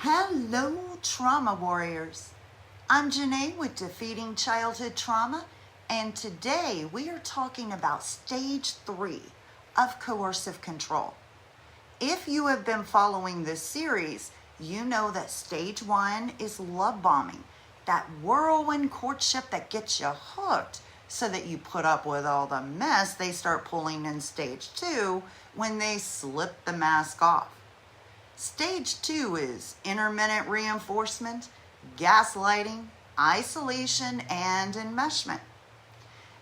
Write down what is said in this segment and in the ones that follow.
Hello, trauma warriors. I'm Janae with Defeating Childhood Trauma, and today we are talking about stage 3 of coercive control. If you have been following this series, you know that stage 1 is love bombing, that whirlwind courtship that gets you hooked so that you put up with all the mess they start pulling in stage 2 when they slip the mask off. Stage 2 is intermittent reinforcement, gaslighting, isolation, and enmeshment.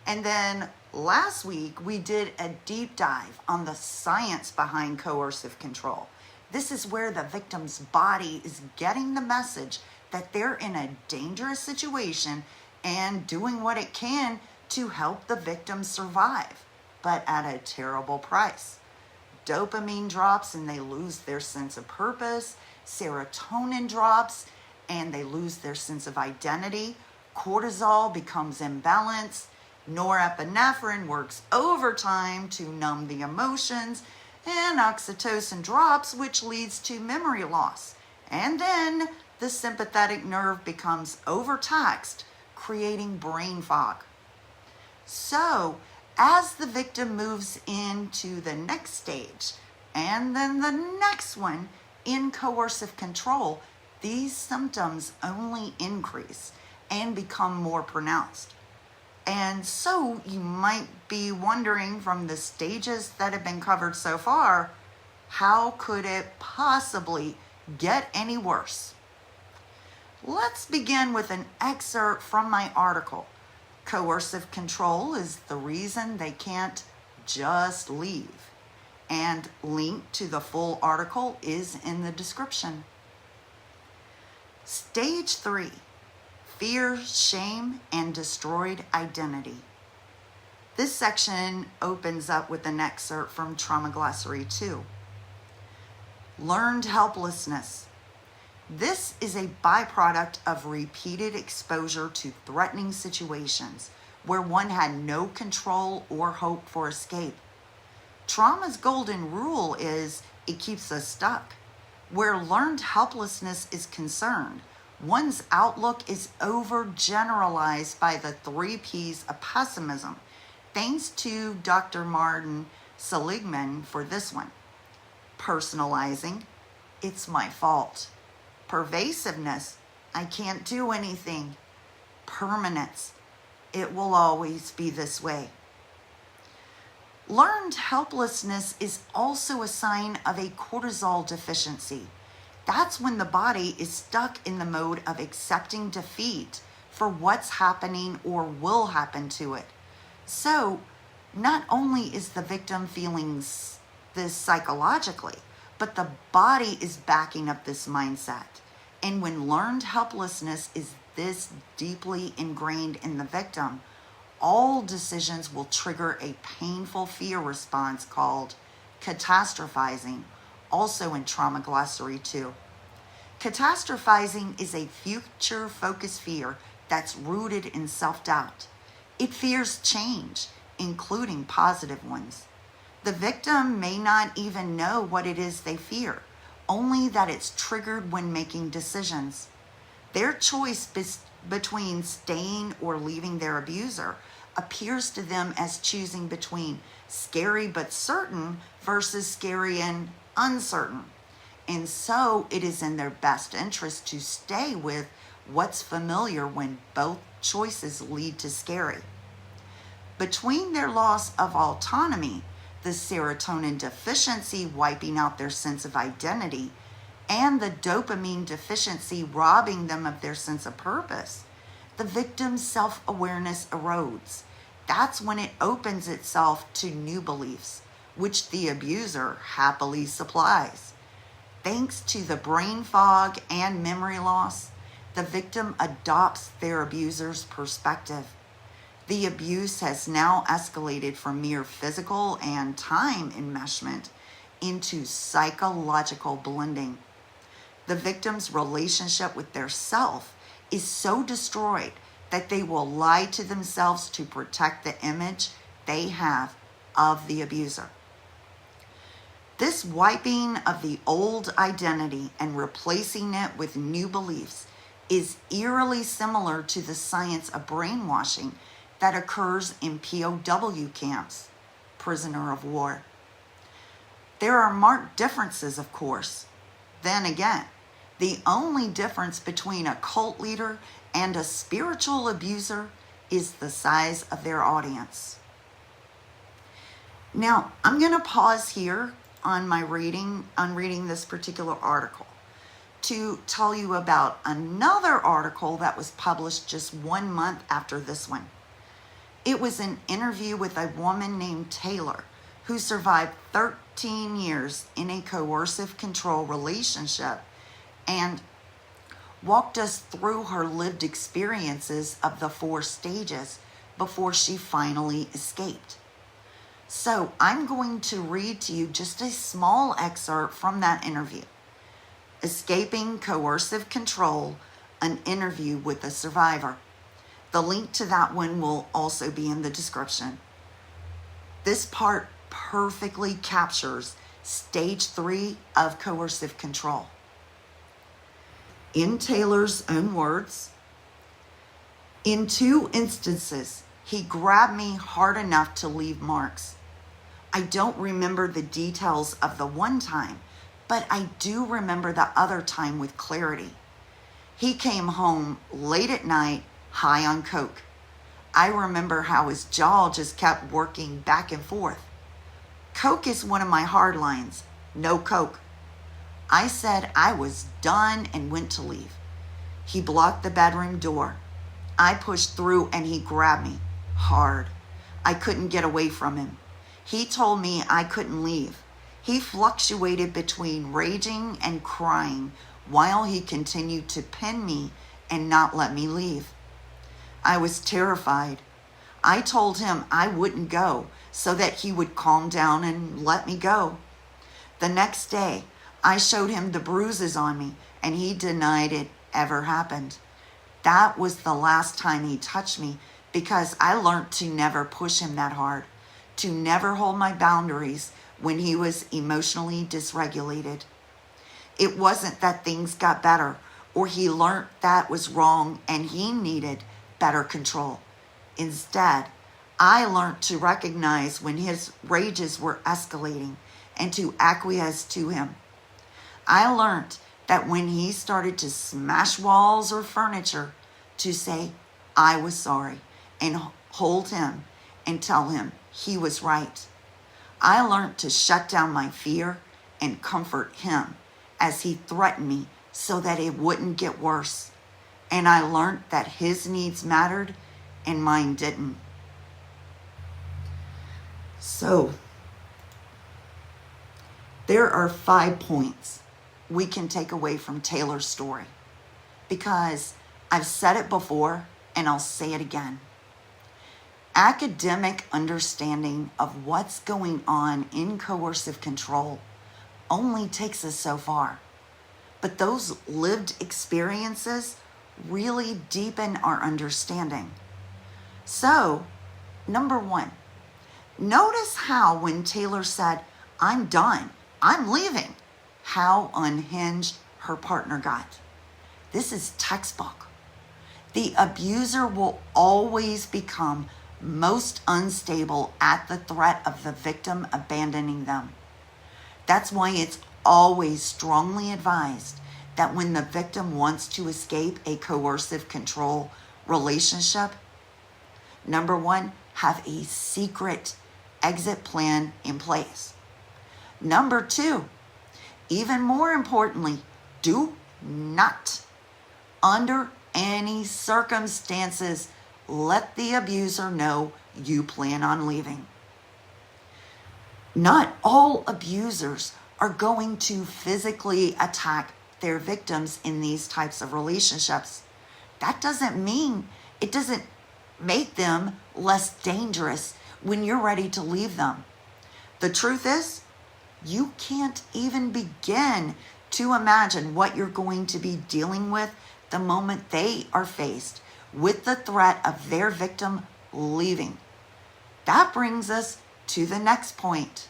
And then last week, we did a deep dive on the science behind coercive control. This is where the victim's body is getting the message that they're in a dangerous situation and doing what it can to help the victim survive, but at a terrible price. Dopamine drops and they lose their sense of purpose. Serotonin drops and they lose their sense of identity. Cortisol becomes imbalanced. Norepinephrine works overtime to numb the emotions. And oxytocin drops, which leads to memory loss. And then the sympathetic nerve becomes overtaxed, creating brain fog. So, as the victim moves into the next stage and then the next one in coercive control, these symptoms only increase and become more pronounced. And so you might be wondering, from the stages that have been covered so far, how could it possibly get any worse? Let's begin with an excerpt from my article. Coercive control is the reason they can't just leave. And link to the full article is in the description. Stage 3, fear, shame, and destroyed identity. This section opens up with an excerpt from Trauma Glossary 2. Learned helplessness. This is a byproduct of repeated exposure to threatening situations where one had no control or hope for escape. Trauma's golden rule is it keeps us stuck. Where learned helplessness is concerned, one's outlook is overgeneralized by the 3 P's of pessimism. Thanks to Dr. Martin Seligman for this one. Personalizing, it's my fault. Pervasiveness, I can't do anything. Permanence, it will always be this way. Learned helplessness is also a sign of a cortisol deficiency. That's when the body is stuck in the mode of accepting defeat for what's happening or will happen to it. So, not only is the victim feeling this psychologically, but the body is backing up this mindset. And when learned helplessness is this deeply ingrained in the victim, all decisions will trigger a painful fear response called catastrophizing, also in Trauma Glossary 2. Catastrophizing is a future-focused fear that's rooted in self-doubt. It fears change, including positive ones. The victim may not even know what it is they fear, only that it's triggered when making decisions. Their choice between staying or leaving their abuser appears to them as choosing between scary but certain versus scary and uncertain. And so it is in their best interest to stay with what's familiar when both choices lead to scary. Between their loss of autonomy, the serotonin deficiency wiping out their sense of identity, and the dopamine deficiency robbing them of their sense of purpose, the victim's self-awareness erodes. That's when it opens itself to new beliefs, which the abuser happily supplies. Thanks to the brain fog and memory loss, the victim adopts their abuser's perspective. The abuse has now escalated from mere physical and time enmeshment into psychological blending. The victim's relationship with their self is so destroyed that they will lie to themselves to protect the image they have of the abuser. This wiping of the old identity and replacing it with new beliefs is eerily similar to the science of brainwashing that occurs in POW camps, prisoner of war. There are marked differences, of course. Then again, the only difference between a cult leader and a spiritual abuser is the size of their audience. Now, I'm going to pause here on reading this particular article to tell you about another article that was published just 1 month after this one. It was an interview with a woman named Taylor who survived 13 years in a coercive control relationship and walked us through her lived experiences of the 4 stages before she finally escaped. So I'm going to read to you just a small excerpt from that interview. Escaping Coercive Control, an interview with a survivor. The link to that one will also be in the description. This part perfectly captures stage 3 of coercive control. In Taylor's own words, in 2 instances, he grabbed me hard enough to leave marks. I don't remember the details of the one time, but I do remember the other time with clarity. He came home late at night, high on coke. I remember how his jaw just kept working back and forth. Coke is one of my hard lines. No coke. I said I was done and went to leave. He blocked the bedroom door. I pushed through and he grabbed me hard. I couldn't get away from him. He told me I couldn't leave. He fluctuated between raging and crying while he continued to pin me and not let me leave. I was terrified. I told him I wouldn't go so that he would calm down and let me go. The next day, I showed him the bruises on me and he denied it ever happened. That was the last time he touched me because I learned to never push him that hard, to never hold my boundaries when he was emotionally dysregulated. It wasn't that things got better or he learned that was wrong and he needed better control. Instead, I learned to recognize when his rages were escalating and to acquiesce to him. I learned that when he started to smash walls or furniture, to say, I was sorry, and hold him and tell him he was right. I learned to shut down my fear and comfort him as he threatened me so that it wouldn't get worse. And I learned that his needs mattered and mine didn't. So, there are 5 points we can take away from Taylor's story, because I've said it before and I'll say it again. Academic understanding of what's going on in coercive control only takes us so far, but those lived experiences really deepen our understanding. So, number 1, notice how when Taylor said, I'm done, I'm leaving, how unhinged her partner got. This is textbook. The abuser will always become most unstable at the threat of the victim abandoning them. That's why it's always strongly advised that when the victim wants to escape a coercive control relationship, number 1, have a secret exit plan in place. Number 2, even more importantly, do not, under any circumstances, let the abuser know you plan on leaving. Not all abusers are going to physically attack their victims in these types of relationships. That doesn't make them less dangerous when you're ready to leave them. The truth is, you can't even begin to imagine what you're going to be dealing with the moment they are faced with the threat of their victim leaving. That brings us to the next point.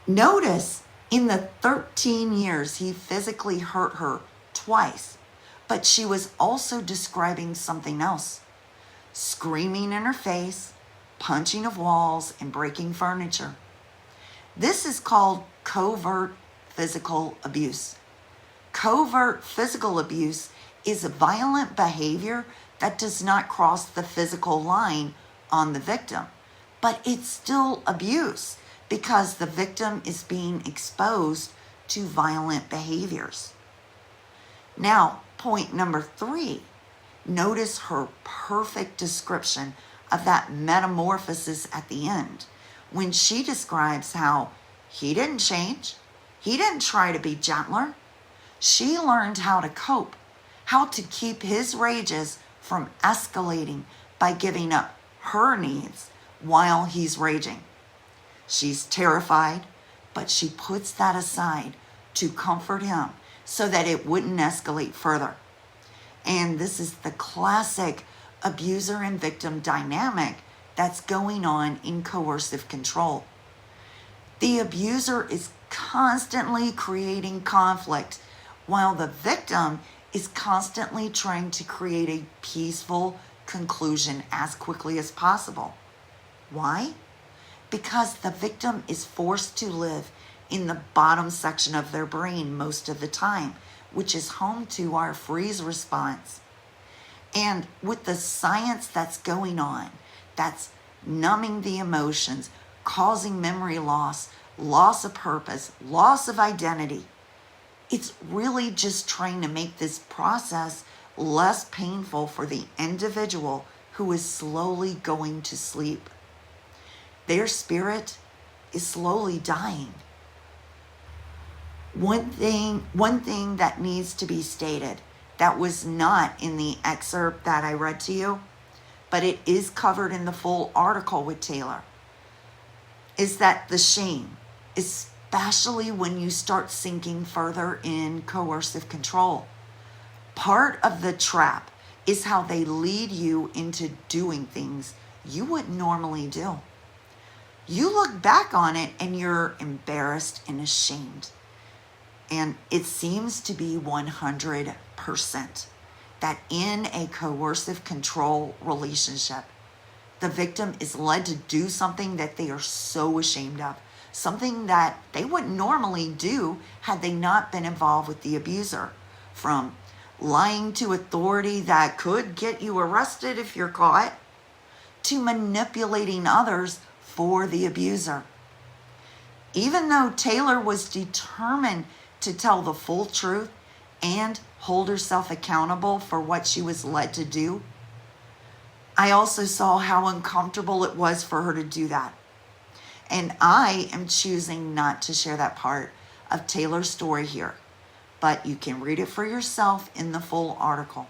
Notice in the 13 years he physically hurt her twice, but she was also describing something else. Screaming in her face, punching of walls, and breaking furniture. This is called covert physical abuse. Covert physical abuse is a violent behavior that does not cross the physical line on the victim, but it's still abuse because the victim is being exposed to violent behaviors. Now, point number 3, notice her perfect description of that metamorphosis at the end when she describes how he didn't change, he didn't try to be gentler. She learned how to cope, how to keep his rages from escalating by giving up her needs while he's raging. She's terrified, but she puts that aside to comfort him so that it wouldn't escalate further. And this is the classic abuser and victim dynamic that's going on in coercive control. The abuser is constantly creating conflict while the victim is constantly trying to create a peaceful conclusion as quickly as possible. Why? Because the victim is forced to live in the bottom section of their brain most of the time, which is home to our freeze response. And with the science that's going on, that's numbing the emotions, causing memory loss, loss of purpose, loss of identity, it's really just trying to make this process less painful for the individual who is slowly going to sleep. Their spirit is slowly dying. One thing that needs to be stated that was not in the excerpt that I read to you, but it is covered in the full article with Taylor, is that the shame, especially when you start sinking further in coercive control, part of the trap is how they lead you into doing things you wouldn't normally do. You look back on it and you're embarrassed and ashamed. And it seems to be 100% that in a coercive control relationship, the victim is led to do something that they are so ashamed of, something that they wouldn't normally do had they not been involved with the abuser. From lying to authority that could get you arrested if you're caught, to manipulating others for the abuser. Even though Taylor was determined to tell the full truth and hold herself accountable for what she was led to do, I also saw how uncomfortable it was for her to do that. And I am choosing not to share that part of Taylor's story here, but you can read it for yourself in the full article.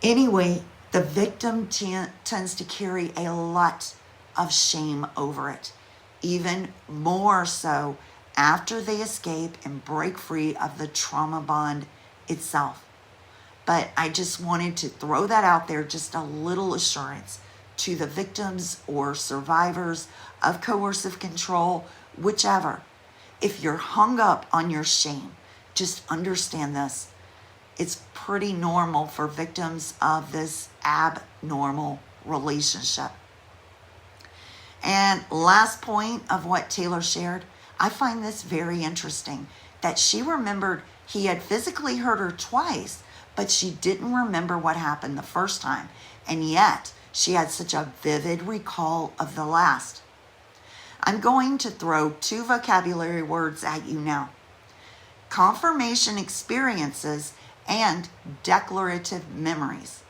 Anyway, the victim tends to carry a lot of shame over it, even more so after they escape and break free of the trauma bond itself. But I just wanted to throw that out there, just a little assurance to the victims or survivors of coercive control, whichever. If you're hung up on your shame, just understand this. It's pretty normal for victims of this abnormal relationship. And last point of what Taylor shared, I find this very interesting, that she remembered he had physically hurt her twice, but she didn't remember what happened the first time. And yet, she had such a vivid recall of the last. I'm going to throw 2 vocabulary words at you now. Confirmation experiences and declarative memories.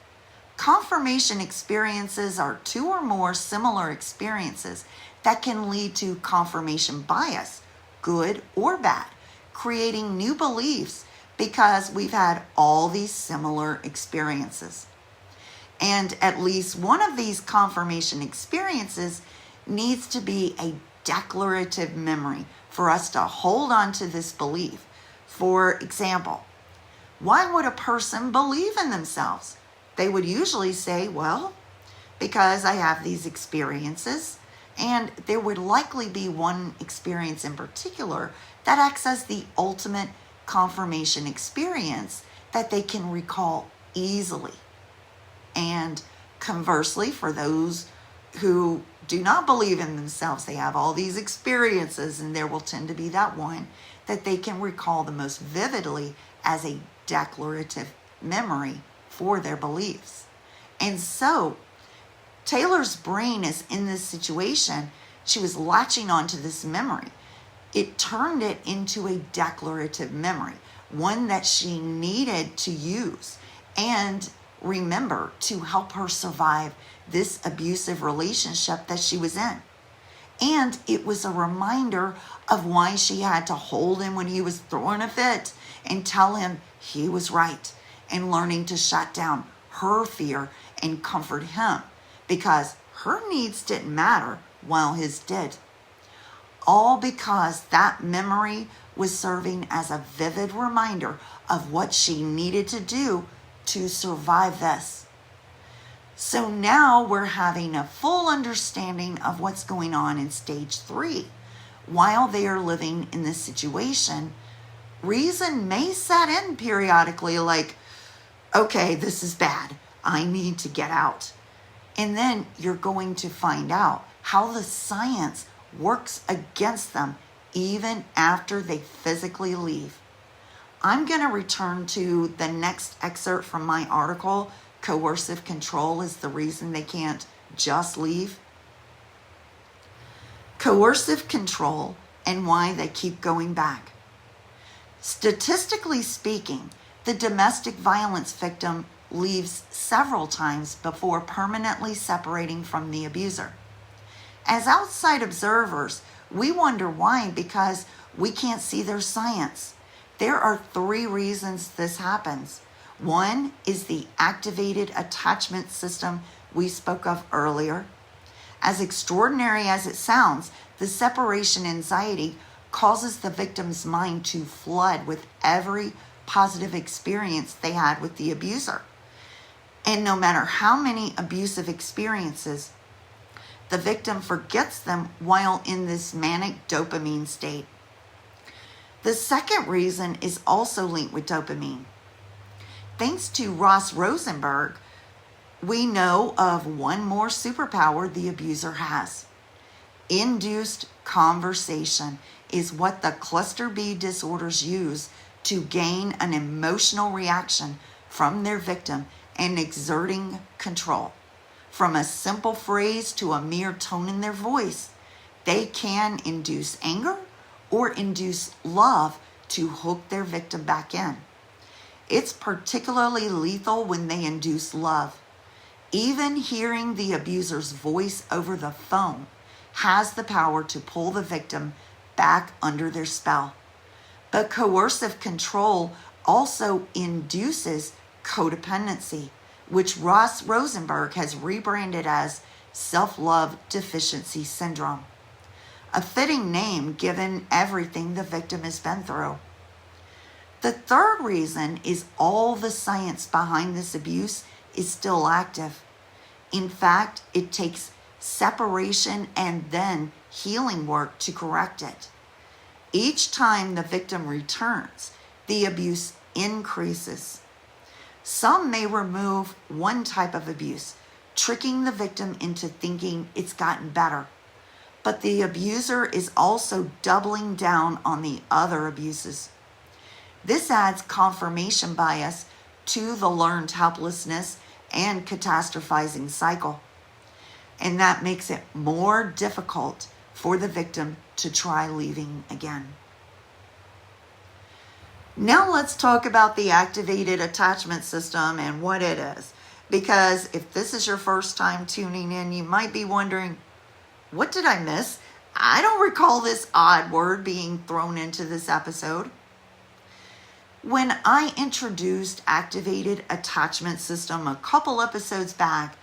Confirmation experiences are 2 or more similar experiences that can lead to confirmation bias, good or bad, creating new beliefs because we've had all these similar experiences. And at least one of these confirmation experiences needs to be a declarative memory for us to hold on to this belief. For example, why would a person believe in themselves? They would usually say, well, because I have these experiences And there would likely be one experience in particular that acts as the ultimate confirmation experience that they can recall easily. And conversely, for those who do not believe in themselves, they have all these experiences, and there will tend to be that one that they can recall the most vividly as a declarative memory for their beliefs. And so Taylor's brain is in this situation. She was latching onto this memory. It turned it into a declarative memory, one that she needed to use and remember to help her survive this abusive relationship that she was in. And it was a reminder of why she had to hold him when he was throwing a fit and tell him he was right, and learning to shut down her fear and comfort him, because her needs didn't matter while his did. All because that memory was serving as a vivid reminder of what she needed to do to survive this. So now we're having a full understanding of what's going on in stage 3. While they are living in this situation, reason may set in periodically, like, okay, this is bad. I need to get out. And then you're going to find out how the science works against them even after they physically leave. I'm going to return to the next excerpt from my article, Coercive Control is the Reason They Can't Just Leave. Coercive control and why they keep going back. Statistically speaking, the domestic violence victim leaves several times before permanently separating from the abuser. As outside observers, we wonder why, because we can't see their science. There are 3 reasons this happens. One is the activated attachment system we spoke of earlier. As extraordinary as it sounds, the separation anxiety causes the victim's mind to flood with every positive experience they had with the abuser. And no matter how many abusive experiences, the victim forgets them while in this manic dopamine state. The second reason is also linked with dopamine. Thanks to Ross Rosenberg, we know of one more superpower the abuser has. Induced conversation is what the cluster B disorders use to gain an emotional reaction from their victim and exerting control. From a simple phrase to a mere tone in their voice, they can induce anger or induce love to hook their victim back in. It's particularly lethal when they induce love. Even hearing the abuser's voice over the phone has the power to pull the victim back under their spell. But coercive control also induces codependency, which Ross Rosenberg has rebranded as self-love deficiency syndrome. A fitting name given everything the victim has been through. The third reason is all the science behind this abuse is still active. In fact, it takes separation and then healing work to correct it. Each time the victim returns, the abuse increases. Some may remove one type of abuse, tricking the victim into thinking it's gotten better. But the abuser is also doubling down on the other abuses. This adds confirmation bias to the learned helplessness and catastrophizing cycle. And that makes it more difficult for the victim to try leaving again. Now let's talk about the activated attachment system and what it is. Because if this is your first time tuning in, you might be wondering, what did I miss? I don't recall this odd word being thrown into this episode. When I introduced activated attachment system a couple episodes back,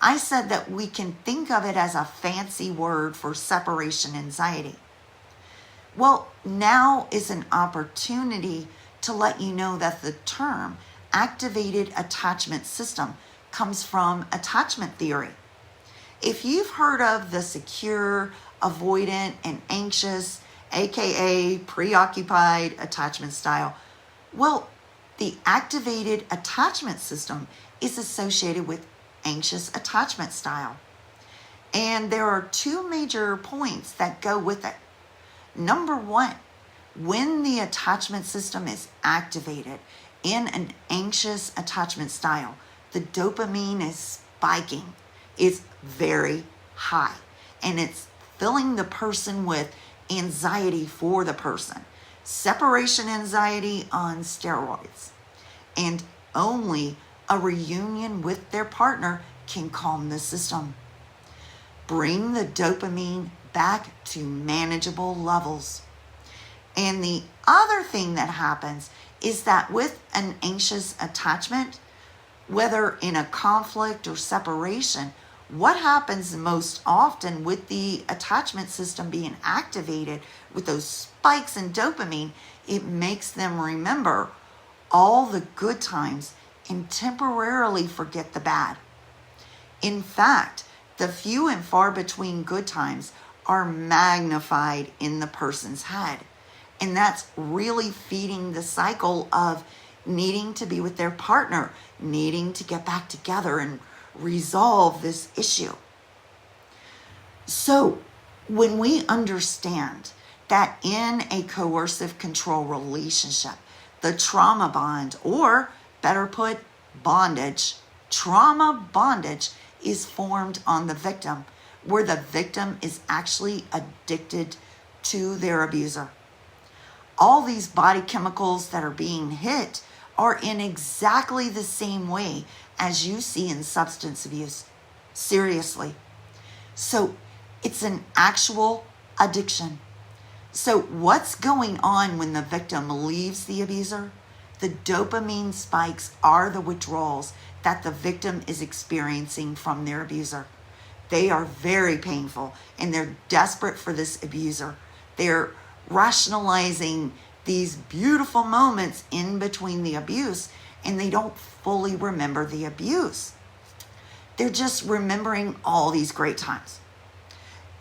I said that we can think of it as a fancy word for separation anxiety. Well, now is an opportunity to let you know that the term activated attachment system comes from attachment theory. If you've heard of the secure, avoidant, and anxious, aka preoccupied attachment style, well, the activated attachment system is associated with anxious attachment style. And there are two major points that go with it. Number one, when the attachment system is activated in an anxious attachment style, the dopamine is spiking. It's very high, and it's filling the person with anxiety for the person. Separation anxiety on steroids. And only a reunion with their partner can calm the system. Bring the dopamine back to manageable levels. And the other thing that happens is that with an anxious attachment, whether in a conflict or separation, what happens most often with the attachment system being activated with those spikes in dopamine, it makes them remember all the good times and temporarily forget the bad. In fact, the few and far between good times are magnified in the person's head. And that's really feeding the cycle of needing to be with their partner, needing to get back together and resolve this issue. So when we understand that in a coercive control relationship, the trauma bond, or better put, bondage, trauma bondage is formed on the victim, where the victim is actually addicted to their abuser. All these body chemicals that are being hit are in exactly the same way as you see in substance abuse. Seriously. So it's an actual addiction. So what's going on when the victim leaves the abuser? The dopamine spikes are the withdrawals that the victim is experiencing from their abuser. They are very painful, and they're desperate for this abuser. They're rationalizing these beautiful moments in between the abuse, and they don't fully remember the abuse. They're just remembering all these great times.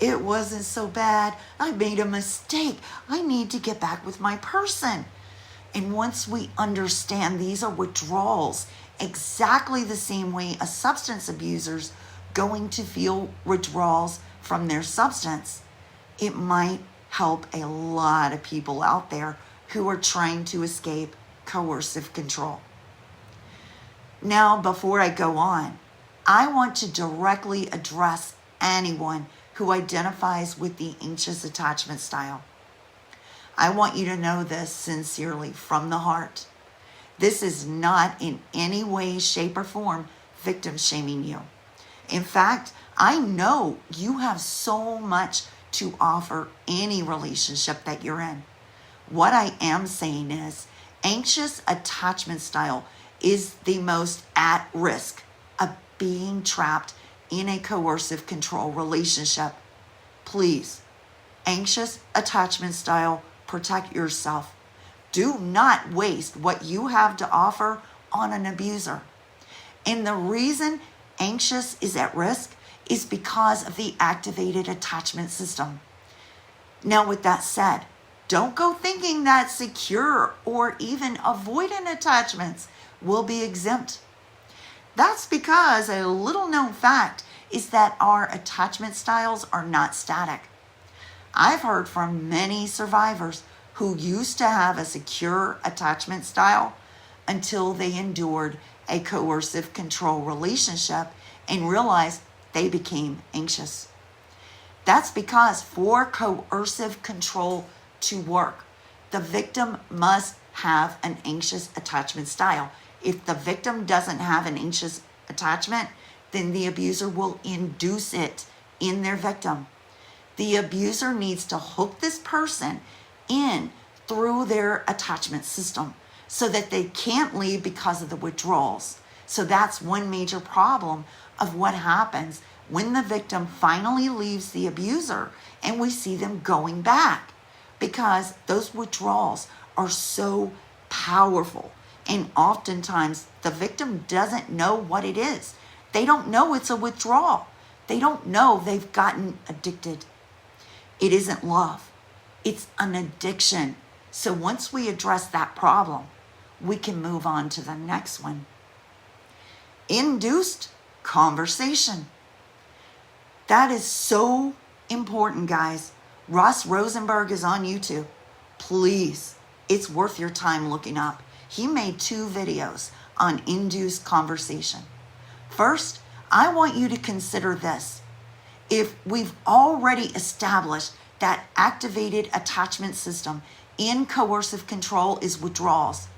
It wasn't so bad. I made a mistake. I need to get back with my person. And once we understand these are withdrawals, exactly the same way a substance abuser's going to feel withdrawals from their substance, it might help a lot of people out there who are trying to escape coercive control. Now, before I go on, I want to directly address anyone who identifies with the anxious attachment style. I want you to know this sincerely from the heart. This is not in any way, shape, or form victim shaming you. In fact, I know you have so much to offer any relationship that you're in. What I am saying is, anxious attachment style is the most at risk of being trapped in a coercive control relationship. Please, anxious attachment style, protect yourself. Do not waste what you have to offer on an abuser. And the reason anxious is at risk is because of the activated attachment system. Now, with that said, don't go thinking that secure or even avoidant attachments will be exempt. That's because a little known fact is that our attachment styles are not static. I've heard from many survivors who used to have a secure attachment style until they endured a coercive control relationship and realized they became anxious. That's because for coercive control to work, the victim must have an anxious attachment style. If the victim doesn't have an anxious attachment, then the abuser will induce it in their victim. The abuser needs to hook this person in through their attachment system so that they can't leave because of the withdrawals. So that's one major problem of what happens when the victim finally leaves the abuser and we see them going back, because those withdrawals are so powerful. And oftentimes the victim doesn't know what it is. They don't know it's a withdrawal. They don't know they've gotten addicted. It isn't love. It's an addiction. So once we address that problem, we can move on to the next one. Induced conversation. That is so important, guys. Russ Rosenberg is on YouTube. Please, it's worth your time looking up. He made 2 videos on induced conversation. First, I want you to consider this. If we've already established that activated attachment system in coercive control is withdrawals,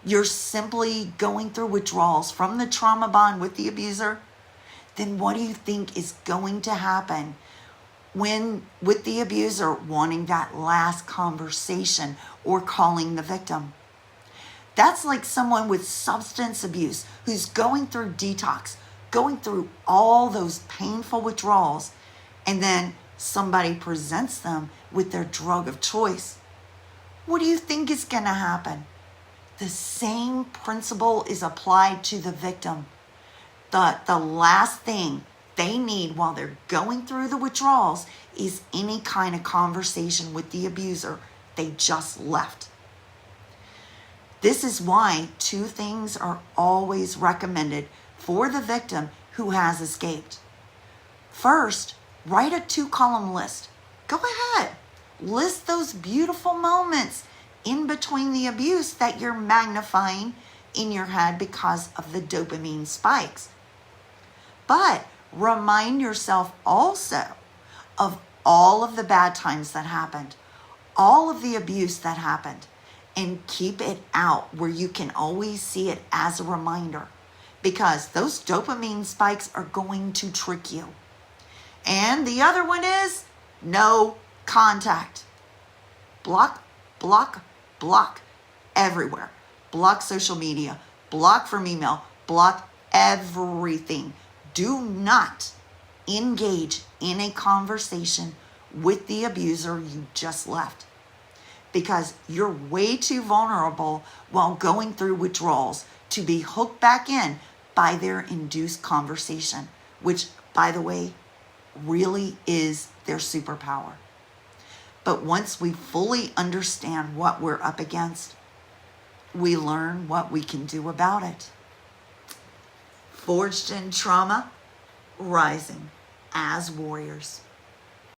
you're simply going through withdrawals from the trauma bond with the abuser, then what do you think is going to happen when with the abuser wanting that last conversation or calling the victim? That's like someone with substance abuse who's going through detox, going through all those painful withdrawals, and then somebody presents them with their drug of choice. What do you think is going to happen? The same principle is applied to the victim. The last thing they need while they're going through the withdrawals is any kind of conversation with the abuser they just left. This is why 2 things are always recommended for the victim who has escaped. First, write a 2-column list. Go ahead. List those beautiful moments in between the abuse that you're magnifying in your head because of the dopamine spikes. But remind yourself also of all of the bad times that happened, all of the abuse that happened, and keep it out where you can always see it as a reminder, because those dopamine spikes are going to trick you. And the other one is no contact. Block, block, block everywhere. Block social media, block from email, block everything. Do not engage in a conversation with the abuser you just left, because you're way too vulnerable while going through withdrawals to be hooked back in by their induced conversation, which, by the way, really is their superpower. But once we fully understand what we're up against, we learn what we can do about it. Forged in trauma, rising as warriors.